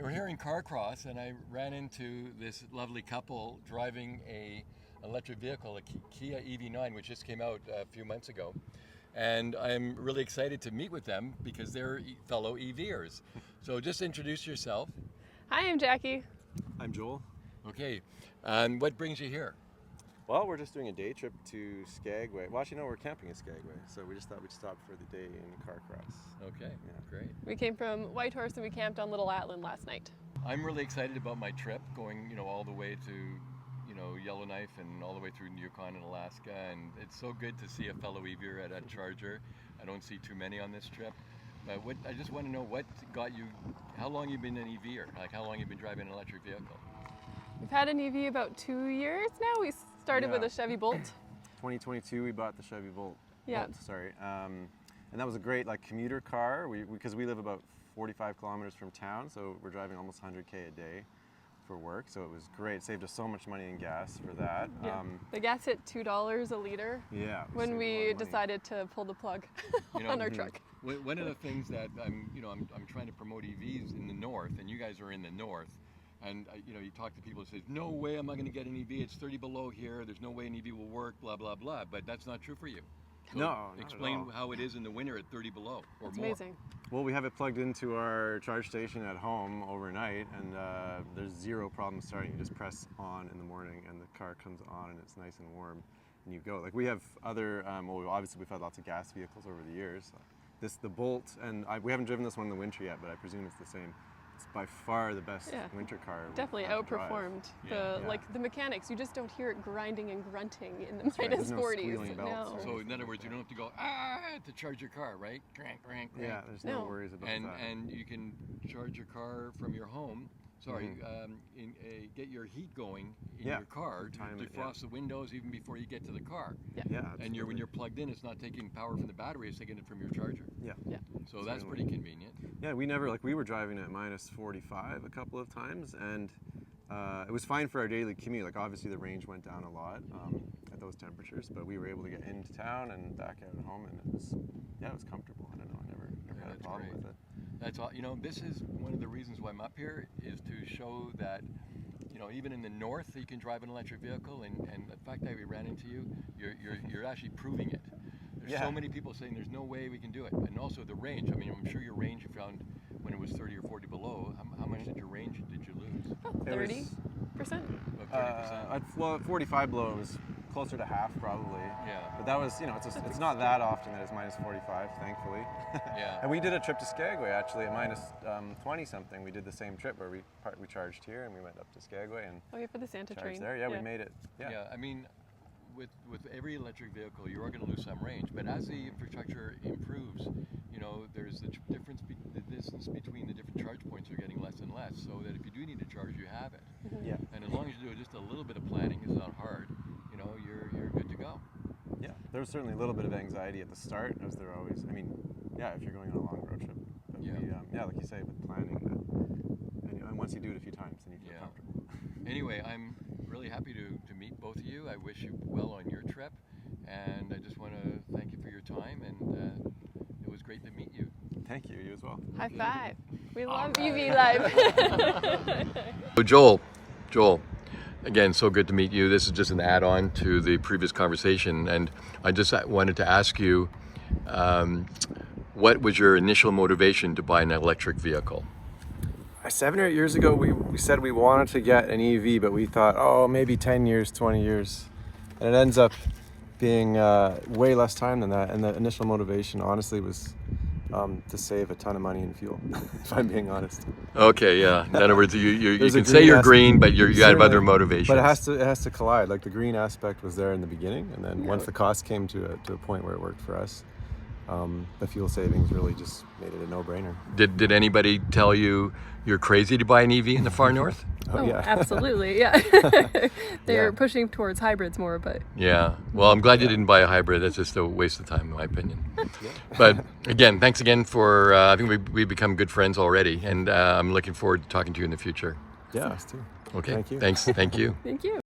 We're here in Carcross, and I ran into this lovely couple driving a electric vehicle, a Kia EV9, which just came out a few months ago. And I'm really excited to meet with them because they're fellow EVers. So just introduce yourself. Hi, I'm Jackie. I'm Joel. Okay, and what brings you here? Well, we're just doing a day trip to Skagway. Well, actually, no, we're camping in Skagway, so we just thought we'd stop for the day in Carcross. Okay, yeah. Great. We came from Whitehorse and we camped on Little Atlan last night. I'm really excited about my trip, going, all the way to, Yellowknife and all the way through Yukon and Alaska, and it's so good to see a fellow EVer at a charger. I don't see too many on this trip, but I just want to know what got you, how long you've been an EVer, like how long you've been driving an electric vehicle. We've had an EV about 2 years now. We started with a Chevy Bolt. 2022, we bought the Chevy Bolt. Yeah. And that was a great commuter car. Because we live about 45 kilometers from town, so we're driving almost 100K a day for work. So it was great. Saved us so much money in gas for that. Yeah. The gas hit $2 a liter. Yeah. When we decided to pull the plug on our truck. One of the things that I'm trying to promote EVs in the north, and you guys are in the north. And you talk to people who say, no way am I going to get an EV, it's 30 below here, there's no way an EV will work, blah, blah, blah. But that's not true for you. So no, explain how it is in the winter at 30 below or It's more. amazing. Well, we have it plugged into our charge station at home overnight, and there's zero problem starting. You just press on in the morning, and the car comes on, and it's nice and warm, and you go. Like we have other, obviously we've had lots of gas vehicles over the years. The Bolt, and we haven't driven this one in the winter yet, but I presume it's the same. It's by far the best winter car. Definitely outperformed the mechanics. You just don't hear it grinding and grunting in the minus 40s. No. So in other words, you don't have to go to charge your car, right? Crank, crank, crank. Yeah, there's no worries about that. And you can charge your car from your home. Get your heat going in your car to defrost the windows even before you get to the car. Yeah. And when you're plugged in, it's not taking power from the battery; it's taking it from your charger. Yeah. So that's pretty convenient. Yeah, we were driving at minus 45 a couple of times, and it was fine for our daily commute. Like obviously the range went down a lot at those temperatures, but we were able to get into town and back out at home, and it was comfortable. I don't know, I never had a problem with it. That's all. This is one of the reasons why I'm up here, is to show that, even in the north, you can drive an electric vehicle, and the fact that we ran into you, you're actually proving it. There's so many people saying there's no way we can do it, and also the range. I mean, I'm sure your range you found when it was 30 or 40 below. How much did you lose? About 30%. About 30%. Well, at 45 below, it was closer to half probably. Yeah. But that was, it's not that often that it's minus 45, thankfully. Yeah. And we did a trip to Skagway actually at minus 20 something. We did the same trip where we charged here and we went up to Skagway and for the Santa train. there. Yeah, we made it. Yeah. I mean, with every electric vehicle, you are going to lose some range, but as the infrastructure improves, there's the distance between the different charge points are getting less and less, so that if you do need to charge, you have it. Yeah. And as long as you do just a little bit of planning, it's not hard, you're good to go. Yeah, there was certainly a little bit of anxiety at the start, as there always, if you're going on a long road trip. But like you say, with planning, and once you do it a few times, then you feel comfortable. Anyway, I'm really happy to meet both of you. I wish you well on your trip, and I just want to thank you for your time, and it was great to meet you. Thank you, you as well. High five. We love EV Live. So Joel, again, so good to meet you. This is just an add-on to the previous conversation, and I just wanted to ask you, what was your initial motivation to buy an electric vehicle? 7 or 8 years ago, we said we wanted to get an EV, but we thought, maybe 10 years, 20 years. And it ends up being way less time than that. And the initial motivation, honestly, was to save a ton of money in fuel, if I'm being honest. Okay, yeah. In other words, you can say you're green, but you have other motivations. But it has to collide. Like the green aspect was there in the beginning, and then once the cost came to a point where it worked for us, the fuel savings really just made it a no-brainer. Did anybody tell you you're crazy to buy an EV in the far north? Oh, yeah. Absolutely, yeah. They're pushing towards hybrids more, but... Yeah, well, I'm glad you didn't buy a hybrid. That's just a waste of time, in my opinion. But again, thanks again for, I think we've become good friends already, and I'm looking forward to talking to you in the future. Yeah, us too. Okay, Thank you. Thanks, thank you. Thank you.